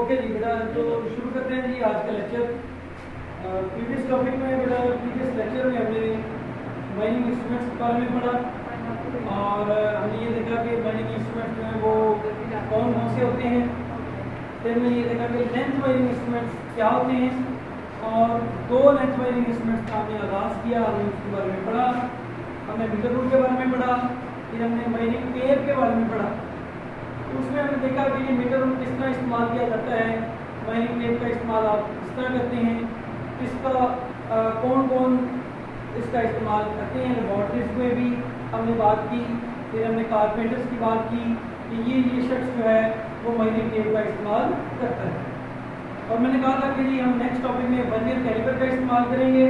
Okay जी बेटा, तो शुरू करते हैं जी आज का लेक्चर। प्रीवियस टॉपिक में बेटा, प्रीवियस लेक्चर में हमने माइनिंग इंस्ट्रूमेंट्स के बारे में पढ़ा और हमने ये देखा कि माइनिंग इंस्ट्रूमेंट्स जो हैं वो कौन कौन से होते हैं। फिर हमने ये देखा कि लेंथ माइनिंग इंस्ट्रूमेंट्स क्या होते हैं और दो लेंथ माइनिंग इंस्ट्रूमेंट्स का हमने आगाज़ किया, हमने उसके बारे में पढ़ा। हमने मीटर रूल के बारे में पढ़ा, फिर हमने माइनिंग पेयर के बारे में पढ़ा। तो उसमें हमने देखा कि ये मीटर रूल किस तरह इस्तेमाल किया जाता है, माइनिंग टेप का इस्तेमाल आप किस तरह करते हैं, किसका कौन कौन इसका इस्तेमाल करते हैं। लेबॉर्ट्रीज में भी हमने बात की, फिर हमने कारपेंटर्स की बात की कि ये शख्स जो है वो माइनिंग टेप का इस्तेमाल करता है। और मैंने कहा था कि जी हम नेक्स्ट टॉपिक में वर्नियर कैलिपर का इस्तेमाल करेंगे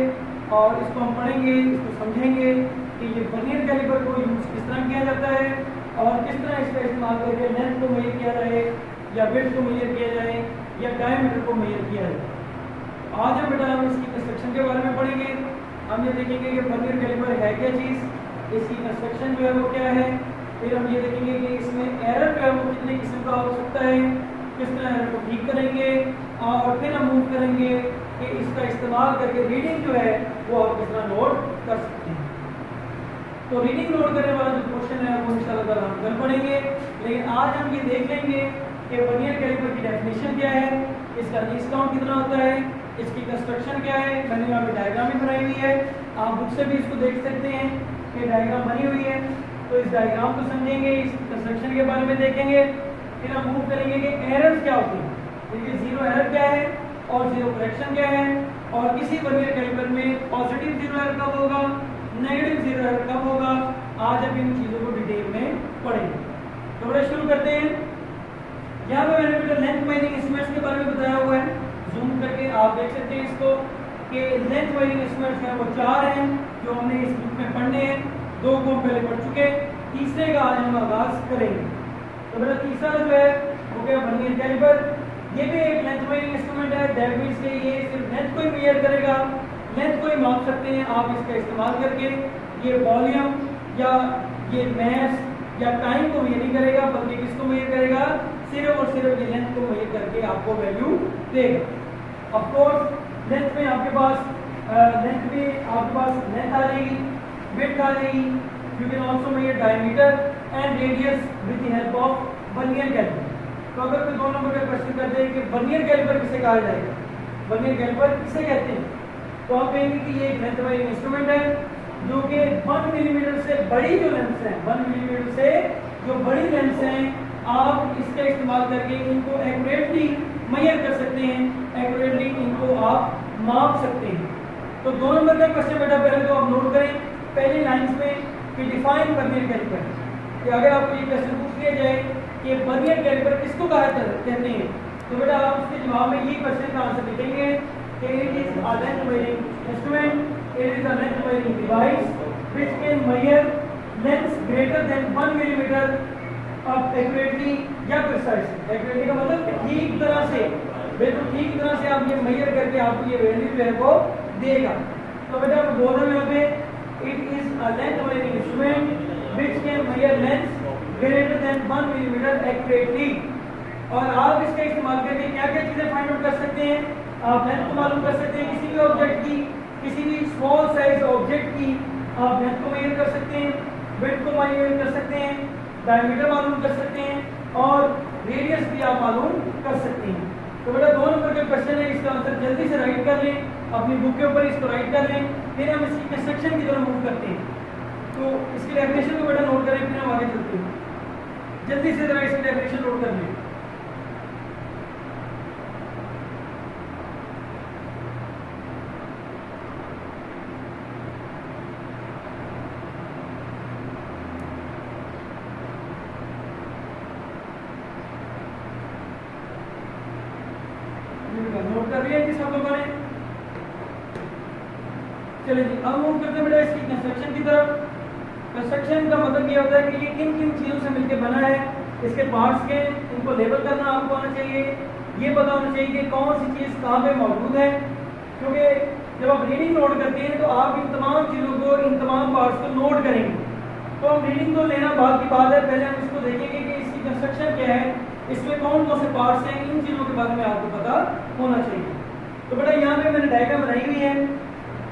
और इसको हम पढ़ेंगे, इसको समझेंगे कि ये वर्नियर कैलिपर को यूज़ किस तरह किया जाता है और किस तरह इसका इस्तेमाल करके लेंथ को मेजर किया जाए या विड्थ को मेजर किया जाए या डायमीटर को मेजर किया जाए। आज हम बेटा हम इसकी कंस्ट्रक्शन के बारे में पढ़ेंगे। हम ये देखेंगे कि वर्नियर कैलिपर है क्या चीज़, इसकी कंस्ट्रक्शन जो है वो क्या है। फिर हम ये देखेंगे कि इसमें एरर जो है वो कितने किस्म का हो सकता है, किस तरह एरर को ठीक करेंगे और फिर हम मूव करेंगे कि इसका इस्तेमाल करके रीडिंग जो है वो आप किस तरह नोट कर सकते हैं। तो रीडिंग नोट करने वाला जो क्वेश्चन है वो इंशाल्लाह हम कल पढ़ेंगे, लेकिन आज हम ये देख लेंगे कि वर्नियर कैलिपर की डेफिनेशन क्या है, इसका लीस्ट काउंट कितना होता है, इसकी कंस्ट्रक्शन क्या है। मैंने यहाँ पे डायग्राम भी बनाई हुई है, आप बुक से भी इसको देख सकते हैं कि डायग्राम बनी हुई है। तो इस डायग्राम को समझेंगे, इस कंस्ट्रक्शन के बारे में देखेंगे, फिर हम मूव करेंगे कि एरर्स क्या होती हैं, देखिए जीरो एरर क्या है और जीरो करेक्शन क्या है और किसी वर्नियर कैलिपर में पॉजिटिव जीरो एरर कब होगा, नेगेटिव जीरो एरर कब होगा। आज हम इन चीज़ों को डिटेल में पढ़ेंगे। तो बड़ा शुरू करते हैं। यहाँ पे मैंने बेटा लेंथ माइनिंग इंस्ट्रूमेंट्स के बारे में बताया हुआ है, जूम करके आप देख सकते हैं इसको कि लेंथ माइनिंग इंस्ट्रूमेंट्स हैं वो 4 हैं जो हमने इस बुक में पढ़ने हैं। 2 को हम पहले पढ़ चुके, तीसरे का आज हम आगाज करेंगे। तो बेटा तीसरा जो है वो क्या, वर्नियर कैलिपर। ये भी एक लेंथ माइनिंग इंस्ट्रूमेंट है, दैट मींस कि ये सिर्फ लेंथ को ही मेजर करेगा, लेंथ को ही माप सकते हैं आप इसका इस्तेमाल करके। ये वॉल्यूम या ये मैस या टाइम को मेजर नहीं करेगा, बल्कि किसको मेजर करेगा, सिर्फ और सिर्फ ये लेंथ को मेजर करके आपको वैल्यू देगा। ऑफ कोर्स लेंथ में आपके पास लेंथ आ जाएगी, विड्थ आ जाएगी, you can also measure diameter and radius with the help of vernier caliper. तो अगर कोई 2 नंबर का क्वेश्चन करते हैं कि वर्नियर कैलिपर किसे कहा जाएगा, वर्नियर कैलिपर किसे कहते हैं, तो आप कहेंगे कि ये एक लेंथ माइनिंग इंस्ट्रूमेंट है जो कि 1 मिलीमीटर से बड़ी जो लेंथ है, 1 मिलीमीटर से जो बड़ी लेंथ हैं, आप इसका इस्तेमाल करके इनको एक्यूरेटली मेजर कर सकते हैं, एक्यूरेटली इनको आप माप सकते हैं। तो 2 नंबर का क्वेश्चन बेटा पहले तो आप नोट करें पहली लाइंस में कि डिफाइन वर्नियर कैलिपर, कि अगर आपको ये क्वेश्चन पूछ लिया जाए कि वर्नियर कैलिपर किसको कहते हैं, तो बेटा आप उसके जवाब में ये क्वेश्चन का आंसर लिखेंगे कि it is a length measuring instrument, it is a length measuring device which can measure lengths greater than 1 millimetre of accurately या प्रिसाइज। एक्यूरेटली का मतलब कि ठीक तरह से, बिल्कुल ठीक तरह से आप ये मेजर करके आपको ये वैल्यू जो है वो देगा। तो बेटा आप बोल रहे हैं it is a length measuring instrument which can measure lengths greater than 1 millimetre accurately. और आप इसका इस्तेमाल करके क्या क्या चीज़ें फाइंड आउट कर सकते हैं, आप लेंथ को मालूम कर सकते हैं, किसी भी ऑब्जेक्ट की, किसी भी स्मॉल साइज ऑब्जेक्ट की आप लेंथ को मेजर कर सकते हैं, विड्थ को मेजर कर सकते हैं, डायमीटर मालूम कर सकते हैं और रेडियस भी आप मालूम कर सकते हैं। तो बेटा 2 नंबर का क्वेश्चन है, इसका आंसर जल्दी से राइट कर लें, अपनी बुक के ऊपर इसको राइट कर लें, फिर हम इसकी कंस्ट्रक्शन की तरफ मूव करते हैं। तो इसकी डेफिनेशन को बेटा नोट करें, फिर हम आगे चलते हैं। जल्दी से जरा इसकी डेफिनेशन नोट कर लें। नोट कर लिया कि सब लोगों ने, चलिए जी अब मूव करते हैं बेटा इसकी कंस्ट्रक्शन की तरफ। कंस्ट्रक्शन का मतलब ये होता है कि ये किन किन चीज़ों से मिलकर बना है, इसके पार्ट्स के, इनको लेबल करना आपको आना चाहिए, ये पता होना चाहिए कि कौन सी चीज़ कहाँ पे मौजूद है। क्योंकि जब आप रीडिंग नोट करते हैं तो आप इन तमाम चीज़ों को, इन तमाम पार्ट्स को नोट करेंगे। तो हम रीडिंग तो लेना बात की बात है, पहले हम इसको देखेंगे कि इसकी कंस्ट्रक्शन क्या है, इसमें कौन कौन से पार्ट्स हैं, इन चीज़ों के बारे में आपको पता होना चाहिए। तो बेटा यहाँ पे मैंने डायग्राम बनाई हुई है,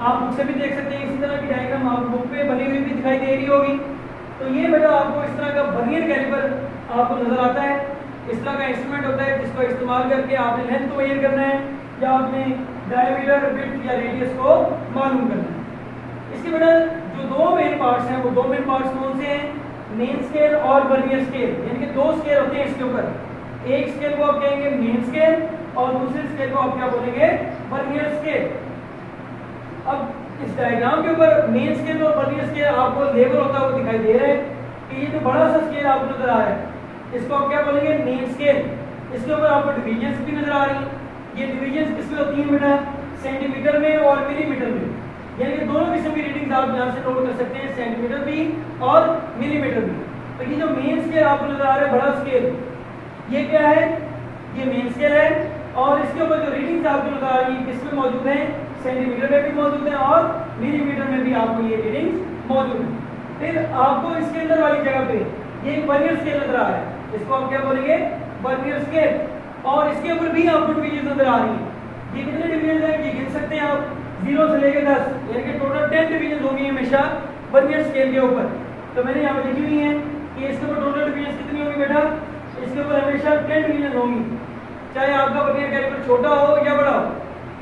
आप बुक से भी देख सकते हैं, इसी तरह की डायग्राम आप बुक पे बनी हुई भी दिखाई दे रही होगी। तो ये बेटा आपको इस तरह का वर्नियर कैलिपर आपको नजर आता है। इस तरह का इंस्ट्रूमेंट होता है जिसको इस्तेमाल करके आपने लेंथ को मेजर करना है या आपने डायमीटर, विड्थ या रेडियस को मालूम करना है। इसके बेटा जो दो मेन पार्ट्स हैं, वो दो मेन पार्ट्स कौन से हैं, मेन स्केल और वर्नियर स्केल, यानी कि दो स्केल होते हैं इसके ऊपर। एक स्केल को आप कहेंगे मेन स्केल और दूसरे स्केल को आप क्या बोलेंगे, वर्नियर स्केल। अब इस डायग्राम के ऊपर मेन स्केल और वर्नियर स्केल आपको लेबल होता हुआ दिखाई दे रहा है कि ये जो बड़ा सा स्केल आपको नजर आ रहा है इसको आप क्या बोलेंगे, मेन स्केल। इसके ऊपर आपको डिवीजन्स भी नजर आ रही हैं। ये डिवीजन्स किसमें होती हैं बेटा, सेंटीमीटर में और मिलीमीटर में, यानी कि दोनों किस्म की रीडिंग्स आप यहाँ से नोट कर सकते हैं, सेंटीमीटर भी और मिलीमीटर भी। तो ये जो मेन स्केल आपको नजर आ रहा है, बड़ा स्केल, ये क्या है, ये मेन स्केल है। और इसके ऊपर जो रीडिंग्स आपको नजर आ रही है किसमें मौजूद है, सेंटीमीटर में भी मौजूद है और मिलीमीटर में भी आपको ये रीडिंग्स मौजूद है। फिर आपको इसके अंदर वाली जगह पे ये एक वर्नियर स्केल नजर आ रहा है, इसको आप क्या बोलेंगे, वर्नियर स्केल। और इसके ऊपर भी आपको डिवीजन नजर आ रही है। ये कितने डिवीजन है, ये गिन सकते हैं आप, 0 से लेकर 10, यानी कि टोटल 10 डिवीजन होंगी हमेशा वर्नियर स्केल के ऊपर। तो मैंने यहाँ पे लिखी हुई है कि इसके ऊपर टोटल डिवीजन कितनी होगी बेटा, इसके ऊपर हमेशा 10 डिवीजन होंगी, चाहे आपका वर्नियर कैलिपर छोटा हो या बड़ा हो।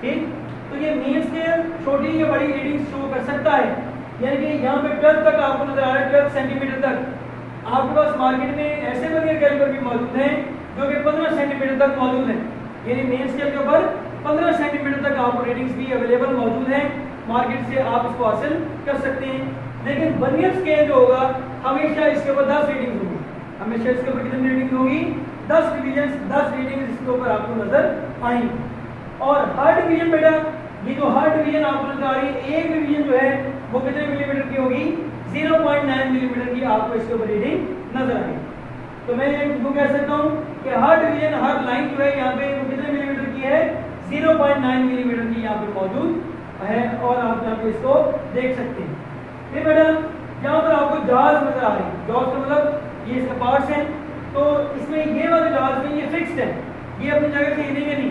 ठीक, तो ये मेन स्केल छोटी या बड़ी रीडिंग शो कर सकता है, यानी कि यहाँ पे 12 तक आपको नजर आ रहा है, 12 सेंटीमीटर तक। आपके पास मार्केट में ऐसे वर्नियर कैलिपर भी मौजूद हैं जो कि 15 सेंटीमीटर तक मौजूद हैं, यानी मेन स्केल के ऊपर 15 सेंटीमीटर तक आपको रीडिंग्स भी अवेलेबल मौजूद हैं, मार्केट से आप इसको हासिल कर सकते हैं। लेकिन वर्नियर स्केल जो होगा हमेशा इसके ऊपर 10 रीडिंग्स होगी, हमेशा इसके ऊपर कितनी रीडिंग्स होगी, 10 डिवीजन, 10 रीडिंग्स इसके ऊपर आपको नजर आएंगी। और हर डिवीजन बेटा, ये जो हर डिवीजन आपको नजर आ रही है, एक डिवीजन जो है वो कितने मिलीमीटर की होगी, 0.9 मिलीमीटर की आपको इसके ऊपर रीडिंग नजर आएगी। तो मैं इनको कह सकता हूँ कि हर डिवीजन, हर लाइन जो है यहाँ पे वो कितने मिलीमीटर की है, 0.9 मिलीमीटर की यहाँ पे मौजूद है। और आप यहाँ पे इसको देख सकते हैं। फिर बेटा यहाँ पर आपको जहाज नजर आ रही है, जहाज का मतलब ये इसका पार्ट्स हैं। तो इसमें ये वाले जहाज में ये फिक्स्ड है, ये अपनी जगह से हिलेंगे नहीं।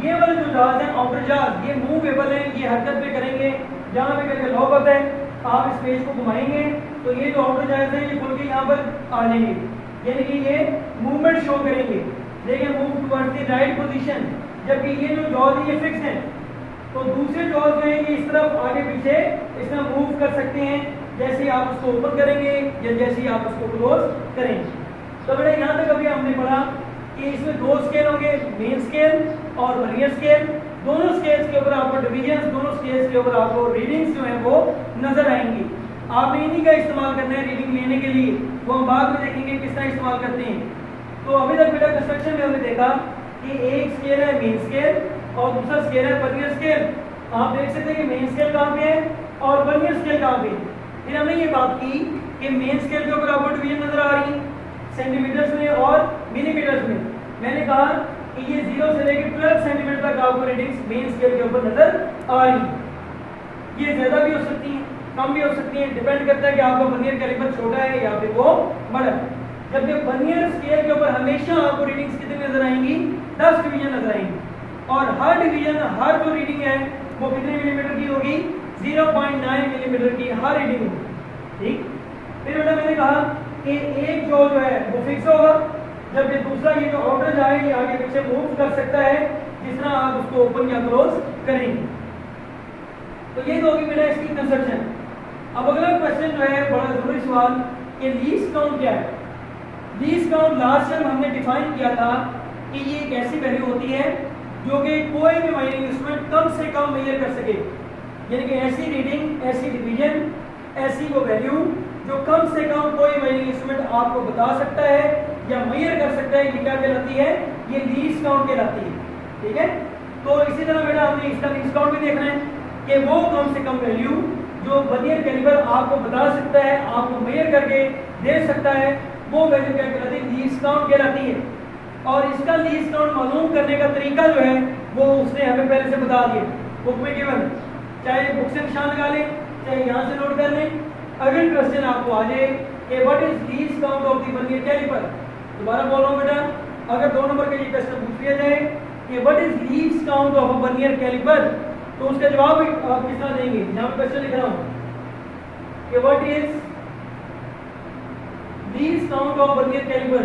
ये वाले जो जहाज हैं आउटर जहाज, ये मूवेबल हैं, ये हरकत पे करेंगे, जहाँ पे करके लॉक होता है आप इस पेज को घुमाएंगे तो ये जो आउटर जहाज है ये खुल के यहाँ पर आ जाएंगे, यानी कि ये मूवमेंट शो करेंगे, लेकिन move towards the right position. जबकि ये जो जॉज है ये फिक्स है, तो दूसरे जॉज जो है ये इस तरफ आगे पीछे इस तरह मूव कर सकते हैं, जैसे ही आप उसको ओपन करेंगे या जैसे ही आप उसको क्लोज करेंगे। तो बेटा यहाँ तक अभी हमने पढ़ा कि इसमें दो स्केल होंगे, मेन स्केल और वर्नियर स्केल। दोनों स्केल्स के ऊपर आपको डिवीजन, दोनों स्केल्स के ऊपर आपको रीडिंग्स जो है वो नजर आएंगी। आपने इन्हीं का इस्तेमाल करना है रीडिंग लेने के लिए, वो हम बाद में देखेंगे किस तरह इस्तेमाल करते हैं। तो अभी तक बेटा कंस्ट्रक्शन में हमने देखा कि एक स्केल है मेन स्केल और दूसरा स्केल है वर्नियर स्केल। आप देख सकते हैं कि मेन स्केल कहाँ पे है और वर्नियर स्केल कहाँ पे। फिर हमने ये बात की कि मेन स्केल के ऊपर आपको डिवीजन नजर आ रही है सेंटीमीटर्स में और मिलीमीटर्स में। मैंने कहा कि ये 0 से लेकर 12 सेंटीमीटर तक आपको रीडिंग्स मेन स्केल के ऊपर नजर आ रही है। ये ज्यादा भी हो सकती है, कम भी हो सकती है, डिपेंड करता है कि आपका वर्नियर कैलिपर छोटा है या फिर वो बड़ा है। जबकि वर्नियर स्केल के ऊपर हमेशा आपको रीडिंग्स कितनी नजर आएंगी, 10 डिवीजन नजर आएंगी। और हर डिवीजन, हर जो रीडिंग है वो कितने मिलीमीटर की होगी, 0.9 मिलीमीटर की हर रीडिंग होगी। ठीक, फिर बेटा मैंने कहा कि एक जो है वो फिक्स होगा, जबकि दूसरा ये जो आउटर जाए ये आगे पीछे मूव कर सकता है जिस तरह आप उसको ओपन या क्लोज करेंगे। तो ये तो होगी मेरा इसकी कंस्ट्रक्शन। अब अगला क्वेश्चन जो है बड़ा जरूरी सवाल कि लीस्ट काउंट क्या है। लीस्ट काउंट लास्ट टाइम हमने डिफाइन किया था कि ये एक ऐसी वैल्यू होती है जो कि कोई भी माइनिंग इंस्ट्रूमेंट कम से कम मेजर कर सके, यानी कि ऐसी रीडिंग, ऐसी डिवीजन, ऐसी वो वैल्यू जो कम से कम कोई माइनिंग इंस्ट्रूमेंट आपको बता सकता है या मेजर कर सकता है, ये क्या कहलाती है, ये लीस्ट काउंट कहलाती है। ठीक है, तो इसी तरह बेटा हमने इसका लीस्ट काउंट भी देखना है कि वो कम से कम वैल्यू जो वर्नियर कैलिपर आपको बता सकता है, आपको मेजर करके दे सकता है, वो वैल्यू क्या कहलाती है, लीस्ट काउंट कहलाती है। और इसका लीस्ट काउंट मालूम करने का तरीका जो है वो उसने हमें पहले से बता दिया बुक में गिवन, चाहे बुक से निशान लगा लें चाहे यहाँ से नोट कर लें। अगर क्वेश्चन आपको आ जाए कि what is least count of the vernier caliper, दोबारा बोल रहा हूँ बेटा, अगर 2 नंबर का ये क्वेश्चन पूछ लिया जाए कि what is least count of a vernier caliper, तो उसका जवाब आप किस तरह देंगे? यहाँ पे क्वेश्चन लिख रहा हूँ कि what is least count of vernier caliper.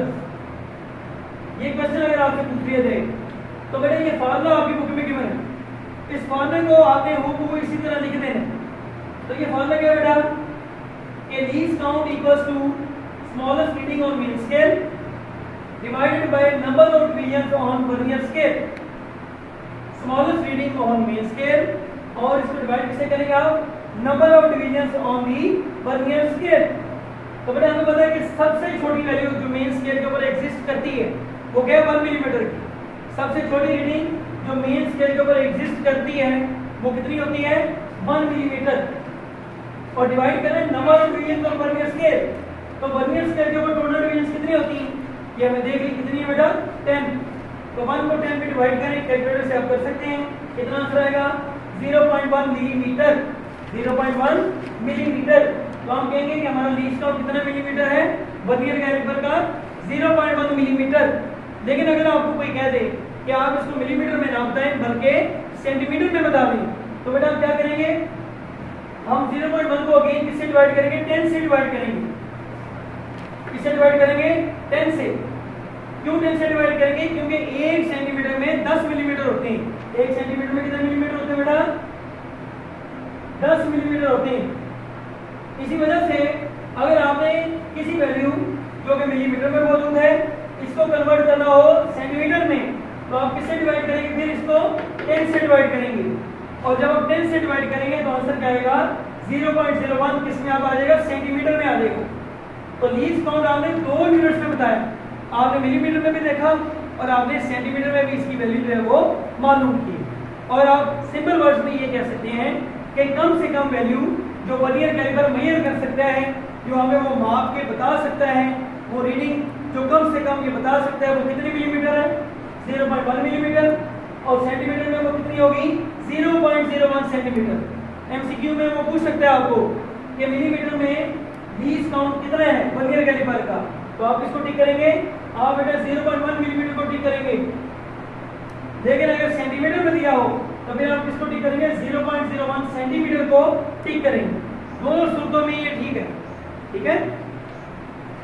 ये क्वेश्चन अगर आपसे पूछ लिया जाए तो बेटा ये फार्मूला आपकी बुक में गिवन है, इस फार्मूले को आपने हूबहू इसी तरह लिख देना। तो ये फार्मूला क्या है बेटा कि least count equals to smallest reading on main scale divided by number of divisions on vernier scale, smallest reading on mean scale, और इसको डिवाइड किससे करेंगे आप? number of divisions on the vernier scale। तो बेटा हमें पता है कि सबसे छोटी वैल्यू जो मेन स्केल के ऊपर एग्जिस्ट करती है वो क्या है? 1 मिलीमीटर की। सबसे छोटी रीडिंग जो मेन स्केल के ऊपर एग्जिस्ट करती है वो कितनी होती है? 1 मिलीमीटर। और डिवाइड करें number of division on vernier scale, तो वर्नियर स्केल के ऊपर टोटल डिविजन कितनी होती हैं? ये हमें देख ली कितनी है बेटा? 10। तो 1 को 10 पे डिवाइड करें, कैलकुलेटर से आप कर सकते हैं, कितना आंसर आएगा? 0.1 मिलीमीटर। 0.1 मिलीमीटर। तो हम कहेंगे कि हमारा लीस्ट काउंट कितना मिलीमीटर है वर्नियर कैलिपर का? 0.1 मिलीमीटर। लेकिन अगर आपको कोई कह दे कि आप इसको मिलीमीटर में ना बताएं बल्कि सेंटीमीटर में बता दें, तो बेटा हम क्या करेंगे? हम 0.1 को अगेन किससे डिवाइड करेंगे? 10 से डिवाइड करेंगे। किससे डिवाइड करेंगे? 10 से। क्यों 10 से डिवाइड करेंगे? क्योंकि 1 सेंटीमीटर में 10 मिलीमीटर होते हैं। 1 सेंटीमीटर में कितने मिलीमीटर होते हैं बेटा? 10 मिलीमीटर होते हैं। इसी वजह से अगर आपने किसी वैल्यू जो कि मिलीमीटर में मौजूद है इसको कन्वर्ट करना हो सेंटीमीटर में, तो आप किससे डिवाइड करेंगे? फिर इसको 10 से डिवाइड करेंगे। और जब आप 10 से डिवाइड करेंगे तो आंसर क्या आएगा? 0.01 किस में आप आ जाएगा? सेंटीमीटर में आ जाएगा। तो लीस्ट काउंट आपने 2 यूनिट्स में बताया, आपने मिलीमीटर में भी देखा और आपने सेंटीमीटर में भी इसकी वैल्यू जो है वो मालूम की। और आप सिंपल वर्ड्स में ये कह सकते हैं कि कम से कम वैल्यू जो वर्नियर कैलिपर मेजर कर सकता है, जो हमें वो माप के बता सकता है, वो रीडिंग जो कम से कम ये बता सकता है वो कितनी मिलीमीटर है? 0.1 मिलीमीटर। और सेंटीमीटर में वो कितनी होगी? 0.01 सेंटीमीटर। एमसीक्यू में वो पूछ सकता है आपको कि मिलीमीटर में लीस्ट काउंट कितना है वर्नियर कैलिपर का, तो आप किसको टिक करेंगे? आप बेटा 0.1 मिलीमीटर को टिक करेंगे। लेकिन अगर सेंटीमीटर में दिया हो तो फिर आप किसको टिक करेंगे? 0.01 सेंटीमीटर को टिक करेंगे। दोनों सूत्रों में ये ठीक है। ठीक है,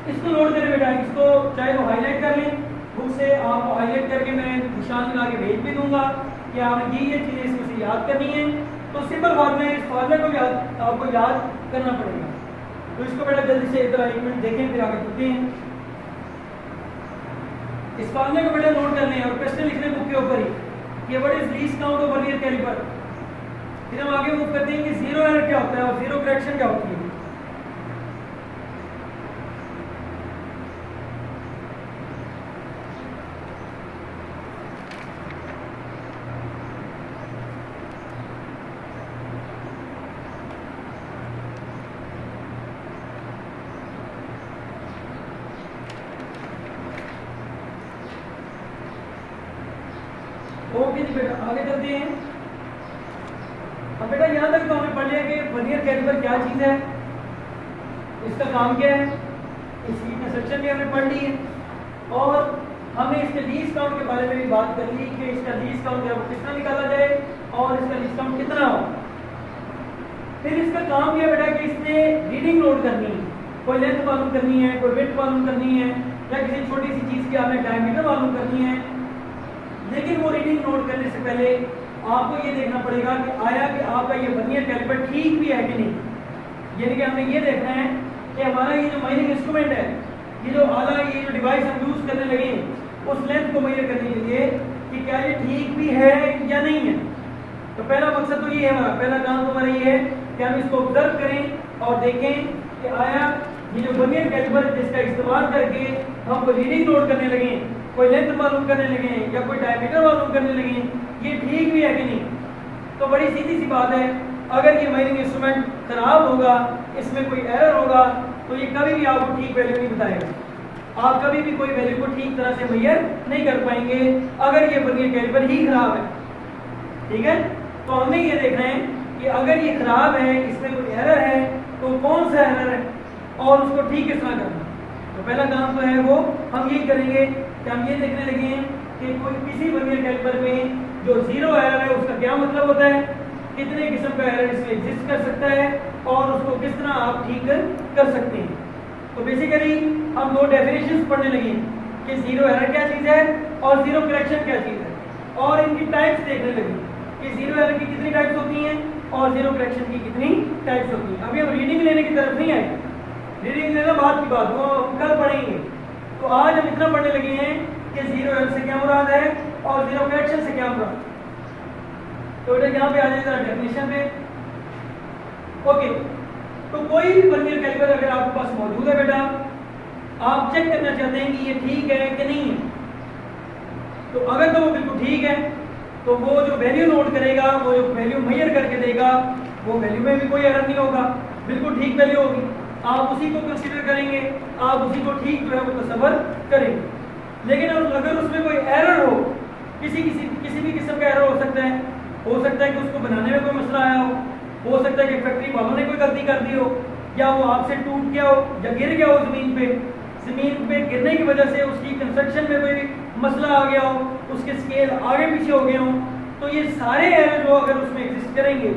इसको नोट करें बेटा, इसको चाहे तो हाईलाइट कर लें बुक से, आप हाईलाइट करके मैं निशान लगा के भेज भी दूंगा कि आपने ये चीज़ें इसमें से याद करनी है। तो सिंपल फार्मूला, इस फार्मूले को आपको याद करना पड़ेगा। तो इसको बेटा जल्दी से इधर 1 मिनट देखें फिर आगे चलते हैं। इस फार्मूले को बेटा नोट कर लें और क्वेश्चन लिख लें बुक के ऊपर ही कि what is least count of vernier caliper. फिर हम आगे मूव करते हैं कि जीरो एरर क्या होता है और जीरो करेक्शन क्या होती है। ओके जी बेटा, आगे चलते हैं। अब बेटा यहाँ तक तो हमने पढ़ लिया कि वर्नियर कैलिपर क्या चीज़ है, इसका काम क्या है, इसकी कंस्ट्रक्शन भी हमने पढ़ ली है और हमने इसके लीस्ट काउंट के बारे में भी बात कर ली कि इसका लीस्ट काउंट है वो कितना निकाला जाए और इसका लीस्ट काउंट कितना हो। फिर इसका काम क्या बेटा कि इसने रीडिंग नोट करनी है, कोई लेंथ मालूम करनी है, कोई विड्थ मालूम करनी है, या किसी छोटी सी चीज़ की आपने डायमीटर मालूम करनी है। लेकिन वो रीडिंग नोट करने से पहले आपको ये देखना पड़ेगा कि आया कि आपका ये वर्नियर कैलिपर ठीक भी है कि नहीं। यानी कि हमने ये देखना है कि हमारा ये जो माइनिंग इंस्ट्रूमेंट है, ये जो आला, ये जो डिवाइस हम यूज़ करने लगे उस लेंथ को मेजर करने के लिए कि क्या ये ठीक भी है या नहीं है। तो पहला मकसद तो ये है, हमारा पहला काम तो हमारा ये है कि हम इसको ऑब्जर्व करें और देखें कि आया ये जो वर्नियर कैलिपर जिसका इस्तेमाल करके हम कोई रीडिंग नोट करने लगे, कोई लेंथ मालूम करने लगे या कोई डायमीटर मालूम करने लगे, ये ठीक भी है कि नहीं। तो बड़ी सीधी सी बात है, अगर ये माइनिंग इंस्ट्रूमेंट खराब होगा, इसमें कोई एरर होगा, तो ये कभी भी आपको ठीक वैल्यू नहीं बताएगा। आप कभी भी कोई वैल्यू को ठीक तरह से मेजर नहीं कर पाएंगे अगर ये वर्नियर कैलिपर ही खराब है। ठीक है, तो हमें ये देखना है कि अगर ये खराब है, इसमें कोई एरर है, तो कौन सा एरर है और उसको ठीक किस तरह करना। तो पहला काम तो है वो हम ये करेंगे कि हम ये देखने लगे हैं कि कोई किसी वर्नियर कैलिपर में जो जीरो एरर है उसका क्या मतलब होता है, कितने किस्म का एरर इसमें एग्जिस्ट कर सकता है और उसको किस तरह आप ठीक कर सकते हैं। तो बेसिकली हम दो डेफिनेशंस पढ़ने लगे कि जीरो एरर क्या चीज़ है और जीरो करेक्शन क्या चीज़ है, और इनकी टाइप्स देखने लगे कि जीरो एरर की कितनी टाइप्स होती हैं और जीरो करेक्शन की कितनी टाइप्स होती हैं। अभी हम रीडिंग लेने की तरफ नहीं आए, रीडिंग लेना बाद की बात, वो कल पढ़ेंगे। तो आज हम इतना पढ़ने लगे हैं कि जीरो एरर से क्या मुराद है और जीरो करेक्शन से क्या मुराद। तो बेटा यहाँ पे आ जाए जरा डेफिनेशन पे। ओके, तो कोई भी वर्नियर कैलिपर अगर आपके पास मौजूद है बेटा, आप चेक करना चाहते हैं कि ये ठीक है कि नहीं है, तो अगर तो वो बिल्कुल ठीक है तो वो जो वैल्यू नोट करेगा, वो जो वैल्यू मेजर करके देगा, वो वैल्यू में भी कोई एरर नहीं होगा, बिल्कुल ठीक वैल्यू होगी। आप उसी को कंसीडर करेंगे, आप उसी को ठीक जो है वो तसव्वुर करेंगे। लेकिन अगर उसमें कोई एरर हो, किसी भी किस्म का एरर हो सकता है कि उसको बनाने में कोई मसला आया हो सकता है कि फैक्ट्री वालों ने कोई गलती कर दी हो, या वो आपसे टूट गया हो या गिर गया हो ज़मीन पे गिरने की वजह से उसकी कंस्ट्रक्शन में कोई मसला आ गया हो, उसके स्केल आगे पीछे हो गए हों, तो ये सारे एरर जो अगर उसमें एग्जिस्ट करेंगे,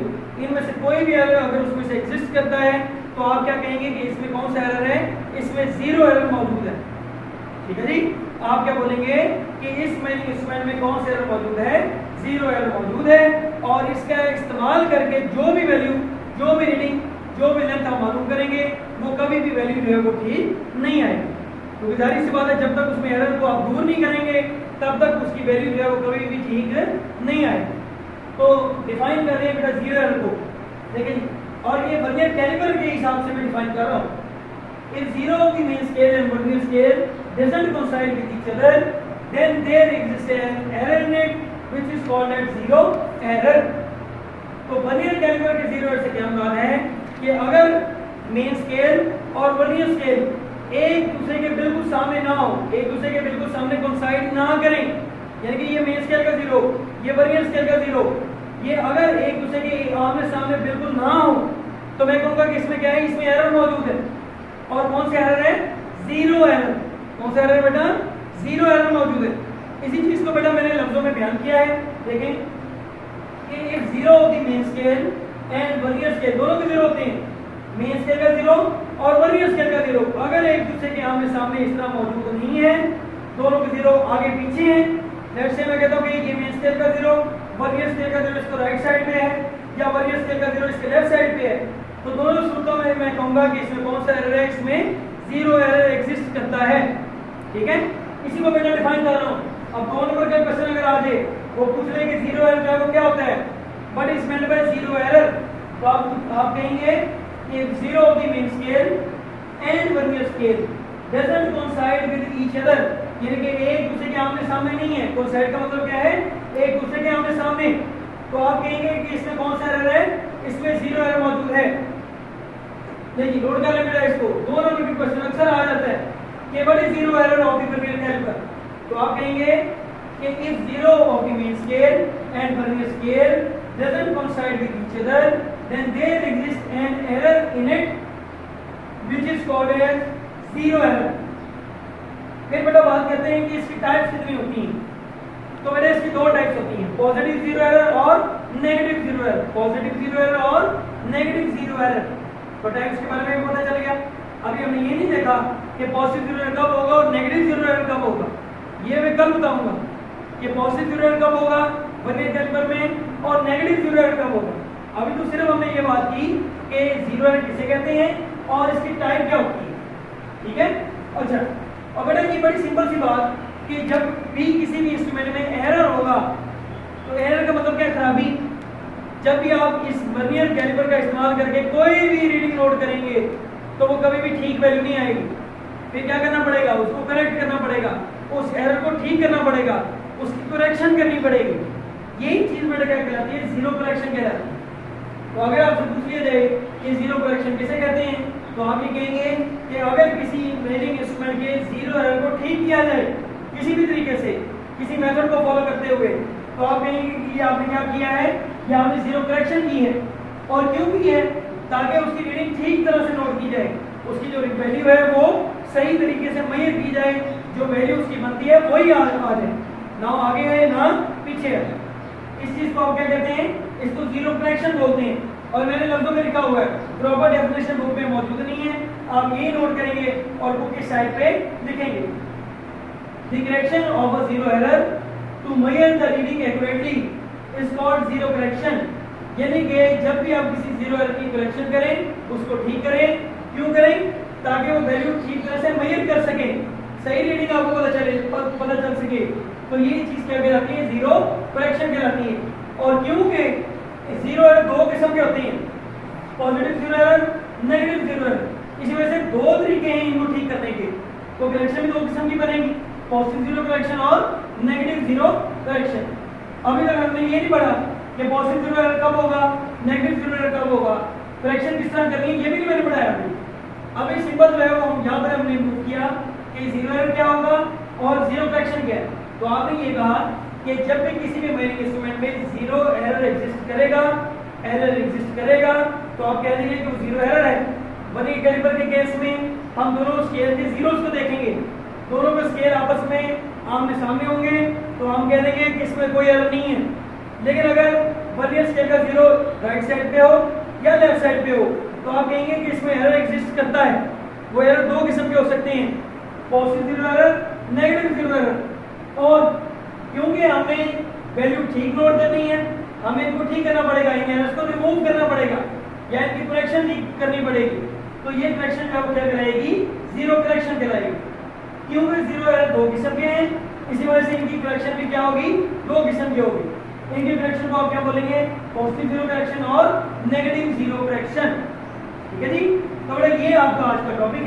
इनमें से कोई भी एरर अगर उसमें से एग्जिस्ट करता है तो आप क्या कहेंगे कि इसमें कौन सा एरर है, इसमें जीरो एरर मौजूद है। ठीक है जी, आप क्या बोलेंगे कि इस मैनिंग इंस्ट्रूमेंट में कौन सा एरर मौजूद है, जीरो एरर मौजूद है, और इसका इस्तेमाल करके जो भी वैल्यू, जो भी रीडिंग, जो भी लेंथ हम मालूम करेंगे, वो कभी भी वैल्यू जो है वो ठीक नहीं आएगी। तो जाहिर सी बात है, जब तक उसमें एरर को आप दूर नहीं करेंगे तब तक उसकी वैल्यू जो है वो कभी भी ठीक नहीं आएगी। तो डिफाइन कर रहे हैं बेटा जीरो एरर को, लेकिन और ये वर्नियर कैलिपर के हिसाब से मैं डिफाइन कर रहा हूँ। If zero of the main scale and vernier scale doesn't coincide with each other, then there exists an error in it, which is called as zero error. तो वर्नियर कैलिपर के zero error से क्या मुराद है कि अगर main scale और vernier scale एक दूसरे के बिल्कुल सामने ना हो, एक दूसरे के बिल्कुल सामने कोइंसाइड ना करें, यानी कि ये मेन स्केल का जीरो, ये वर्नियर स्केल का जीरो, ये अगर एक दूसरे के आमने सामने बिल्कुल ना हो, तो मैं कहूँगा कि इसमें क्या है, इसमें एरर मौजूद है। और कौन सा एरर है, जीरो एरर। कौन सा एरर है बेटा, जीरो एरर मौजूद है। इसी चीज को बेटा मैंने लफ्जों में बयान किया है, देखें कि if zero of the main scale and vernier scale, दोनों के जीरो होते हैं, मेन स्केल का जीरो और वर्नियर स्केल का जीरो अगर एक दूसरे के आमने सामने इस तरह मौजूद नहीं है, दोनों के जीरो आगे पीछे हैं, लेट्स से मैं कहता हूँ कि ये मेन स्केल का जीरो, वर्नियर स्केल का जीरो इसको राइट साइड पे है, या वर्नियर स्केल का जीरो इसके लेफ्ट साइड पे है, तो दोनों सूरतों में मैं कहूंगा कि इसमें कौन सा एरर है, इसमें जीरो एरर एग्जिस्ट करता है। ठीक है, इसी को मैं डिफाइन कर रहा हूँ। अब 2 नंबर का क्वेश्चन अगर आ जाए, वो पूछ रहे कि जीरो एरर जो है वो क्या होता है, what is meant by zero error, तो आप कहेंगे कि zero of the main scale and vernier scale doesn't coincide with each other, यानी कि एक दूसरे के आमने सामने नहीं है। कोइंसाइड का मतलब क्या है, एक दूसरे के आमने सामने, तो आप कहेंगे कि इसमें कौन सा एरर है, इसमें जीरो एरर मौजूद है। देखिए नोट कर लें बेटा इसको, 2 नंबर के क्वेश्चन अक्सर आ जाता है कि what is zero error of the vernier caliper, तो आप कहेंगे कि if zero of the main scale and vernier scale doesn't coincide with each other, then there exist an error in it which is called as zero error. फिर बेटा बात करते हैं कि इसकी टाइप्स कितनी होती हैं। तो बेटा इसकी 2 टाइप्स होती हैं, पॉजिटिव जीरो एरर और negative zero error, positive zero error और नेगेटिव जीरो एरर। तो टाइप्स के बारे में भी पता चल गया। अभी हमने ये नहीं देखा कि पॉजिटिव जीरो एरर कब होगा और नेगेटिव जीरो एरर कब होगा, ये मैं कल बताऊंगा कि पॉजिटिव जीरो एरर कब होगा वर्नियर कैलिपर में और नेगेटिव जीरो एरर कब होगा। अभी तो सिर्फ हमने ये बात की कि जीरो एरर किसे कहते हैं और इसकी टाइप क्या होती है। ठीक है, अच्छा और बेटा ये बड़ी सिंपल सी बात कि जब भी किसी भी इंस्ट्रूमेंट में एरर होगा, तो एरर का मतलब क्या है, खराबी। जब भी आप इस वर्नियर कैलिपर का इस्तेमाल करके कोई भी रीडिंग नोट करेंगे तो वो कभी भी ठीक वैल्यू नहीं आएगी। फिर क्या करना पड़ेगा, उसको करेक्ट करना पड़ेगा, उस एरर को ठीक करना पड़ेगा, उसकी करेक्शन करनी पड़ेगी। यही चीज बेटा क्या कहलाती है, जीरो करेक्शन कहलाती है। तो अगर आपसे पूछ लिया जाए कि जीरो करेक्शन किसे कहते हैं, तो आप ये कहेंगे कि अगर किसी मेजरिंग इंस्ट्रूमेंट के जीरो एरर को ठीक किया जाए किसी भी तरीके से, किसी मेथड को फॉलो करते हुए, तो आप कहेंगे कि ये आपने क्या किया है, ये आपने जीरो करेक्शन की है। और क्यों की है, ताकि उसकी रीडिंग ठीक तरह से नोट की जाए, उसकी जो वैल्यू है वो सही तरीके से मेजर की जाए, जो वैल्यू उसकी बनती है वही आ जाए, ना आगे है ना पीछे है। इस चीज को आप क्या कहते हैं, इसको जीरो करेक्शन बोलते हैं। और मैंने लफ्जों में लिखा हुआ है, प्रॉपर डेफिनेशन बुक में मौजूद नहीं है, आप ये नोट करेंगे और बुक की साइड पे लिखेंगे। The correction of a zero error to measure the reading accurately is called zero correction. यानी कि जब भी आप किसी जीरो एरर की करेक्शन करें उसको ठीक करें। क्यों करें? ताकि वो वैल्यू ठीक तरह से मेजर कर सके, सही रीडिंग आपको पता चल सके। तो ये चीज क्या कहलाती है, जीरो करेक्शन कहलाती है। और क्योंकि जीरो एरर दो किस्म के होते हैं, positive zero error, negative zero error. इसी वजह से दो तरीके हैं इनको ठीक करने के। तो करेक्शन भी दो किस्म की बनेगी, पॉजिटिव जीरो करेक्शन और नेगेटिव जीरो करेक्शन। अभी तक हमने ये नहीं पढ़ा कि पॉजिटिव जीरो एरर कब होगा, नेगेटिव जीरो एरर कब होगा, करेक्शन किस तरह करनी है, ये भी नहीं मैंने पढ़ाया अभी सिंपल जो है वो हम यहाँ पर हमने प्रूव किया कि जीरो एरर क्या होगा और जीरो करेक्शन क्या है। तो आपने ये कहा कि जब भी किसी भी मेजरिंग इंस्ट्रूमेंट में जीरो एरर एग्जिस्ट करेगा तो आप कह देंगे कि वो जीरो एरर है। वर्नियर कैलिपर के केस में हम दोनों स्केल के जीरोस को देखेंगे, दोनों के स्केल आपस में आमने सामने होंगे, तो हम कह देंगे कि इसमें कोई एरर नहीं है। लेकिन अगर वर्नियर स्केल का जीरो राइट साइड पे हो या लेफ्ट साइड पे हो तो आप कहेंगे कि इसमें एरर एग्जिस्ट करता है। वो एरर दो किस्म के हो सकते हैं, positive zero error, negative zero error. और क्योंकि हमें वैल्यू ठीक नोट करनी है, हमें इनको ठीक करना पड़ेगा, इन एरर्स को रिमूव करना पड़ेगा या इनकी करेक्शन ठीक करनी पड़ेगी। तो ये करेक्शन जो है क्या कहलाएगी, जीरो करेक्शन कहलाएगी। क्योंकि जीरो एरर दो किस्म के हैं, इसी वजह से इनकी करेक्शन भी क्या होगी, दो किस्म की होगी। इनके करेक्शन को आप क्या बोलेंगे, पॉजिटिव जीरो करेक्शन और नेगेटिव जीरो करेक्शन। ठीक है जी। तो ये आपका आज का टॉपिक